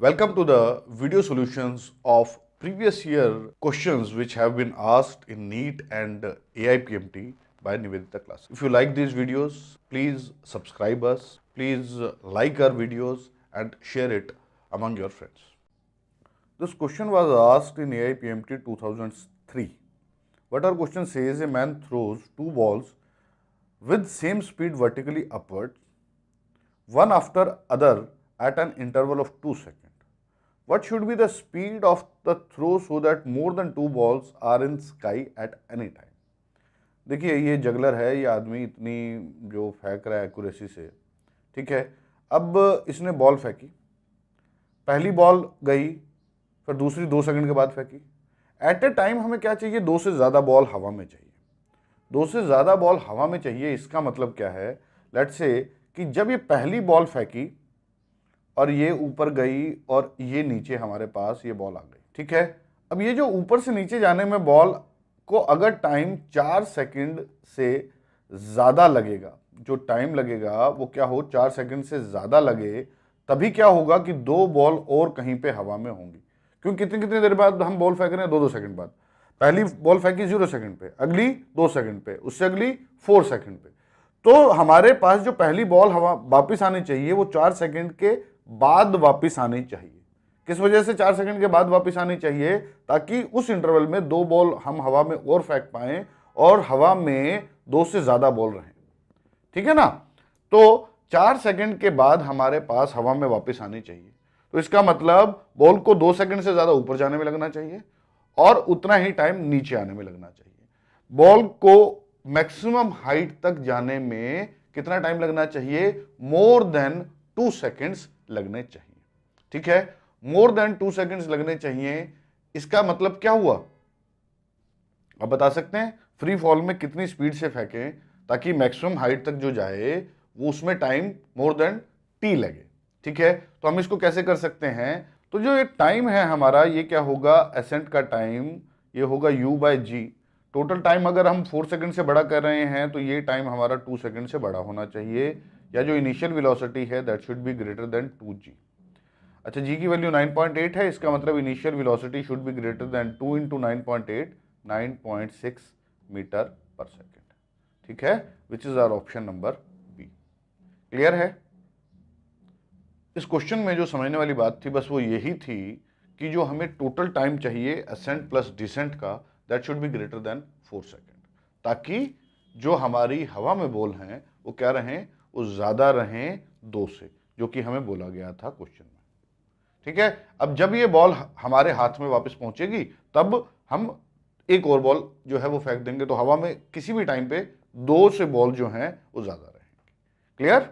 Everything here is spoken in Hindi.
Welcome to the video solutions of previous year questions which have been asked in NEET and AIPMT by Nivedita class. If you like these videos, please subscribe us, please like our videos and share it among your friends. This question was asked in AIPMT 2003. What our question says, a man throws two balls with same speed vertically upwards, one after other at an interval of 2 seconds. What should be the speed of the throw so that more than two balls are in sky at any time? देखिए ये जगलर है, ये आदमी इतनी जो फेंक रहा है एक्यूरेसी से, ठीक है। अब इसने बॉल फेंकी, पहली बॉल गई, फिर दूसरी 2 सेकंड के बाद फेंकी। एट ए टाइम हमें क्या चाहिए? 2 से ज़्यादा बॉल हवा में चाहिए। 2 से ज़्यादा बॉल हवा में चाहिए, इसका मतलब क्या है? लेट्स से कि जब ये पहली बॉल फेंकी और ये ऊपर गई और ये नीचे हमारे पास ये बॉल आ गई, ठीक है। अब ये जो ऊपर से नीचे जाने में बॉल को अगर टाइम 4 सेकंड से ज़्यादा लगेगा, जो टाइम लगेगा वो क्या हो, 4 सेकंड से ज़्यादा लगे, तभी क्या होगा कि 2 बॉल और कहीं पे हवा में होंगी। क्योंकि कितनी कितनी देर बाद हम बॉल फेंक रहे हैं? 2-2 सेकंड बाद। पहली बॉल फेंकी 0 सेकंड पे, अगली 2 सेकंड पे, उससे अगली 4 सेकंड पे। तो हमारे पास जो पहली बॉल हवा वापिस आनी चाहिए वो 4 सेकंड के बाद वापिस आनी चाहिए। किस वजह से 4 सेकंड के बाद वापिस आनी चाहिए? ताकि उस इंटरवल में 2 बॉल हम हवा में और फेंक पाएं और हवा में 2 से ज्यादा बॉल रहें, ठीक है ना। तो 4 सेकंड के बाद हमारे पास हवा में वापिस आनी चाहिए। तो इसका मतलब बॉल को 2 सेकंड से ज्यादा ऊपर जाने में लगना चाहिए और उतना ही टाइम नीचे आने में लगना चाहिए। बॉल को मैक्सिमम हाइट तक जाने में कितना टाइम लगना चाहिए? मोर देन 2 सेकंड्स लगने चाहिए, ठीक है। मोर देन 2 सेकंड्स लगने चाहिए। इसका मतलब क्या हुआ? आप बता सकते हैं फ्री फॉल में कितनी स्पीड से फेंकें ताकि मैक्सिमम हाइट तक जो जाए वो उसमें टाइम मोर देन टी लगे, ठीक है। तो हम इसको कैसे कर सकते हैं? तो जो ये टाइम है हमारा, ये क्या होगा? एसेंट का टाइम ये होगा u/g। टोटल टाइम अगर हम 4 सेकंड से बड़ा कर रहे हैं तो ये टाइम हमारा 2 सेकंड से बड़ा होना चाहिए, या जो इनिशियल वेलोसिटी है that should be greater than 2g। अच्छा, g की वैल्यू 9.8 है, इसका मतलब initial velocity should be greater than 2 × 9.8, 9.6 metre per second, ठीक है, which is our option number B. Clear है? इस क्वेश्चन में जो समझने वाली बात थी बस वो यही थी कि जो हमें टोटल टाइम चाहिए असेंट प्लस डिसेंट का, that should be greater then 4 second, ताकि जो हमारी हवा में बॉल हैं वो क्या रहें? वो ज्यादा रहें 2 से, जो कि हमें बोला गया था क्वेश्चन में, ठीक है। अब जब ये बॉल हमारे हाथ में वापस पहुंचेगी तब हम एक और बॉल जो है वो फेंक देंगे, तो हवा में किसी भी टाइम पे 2 से बॉल जो हैं वो ज्यादा रहेंगे। क्लियर?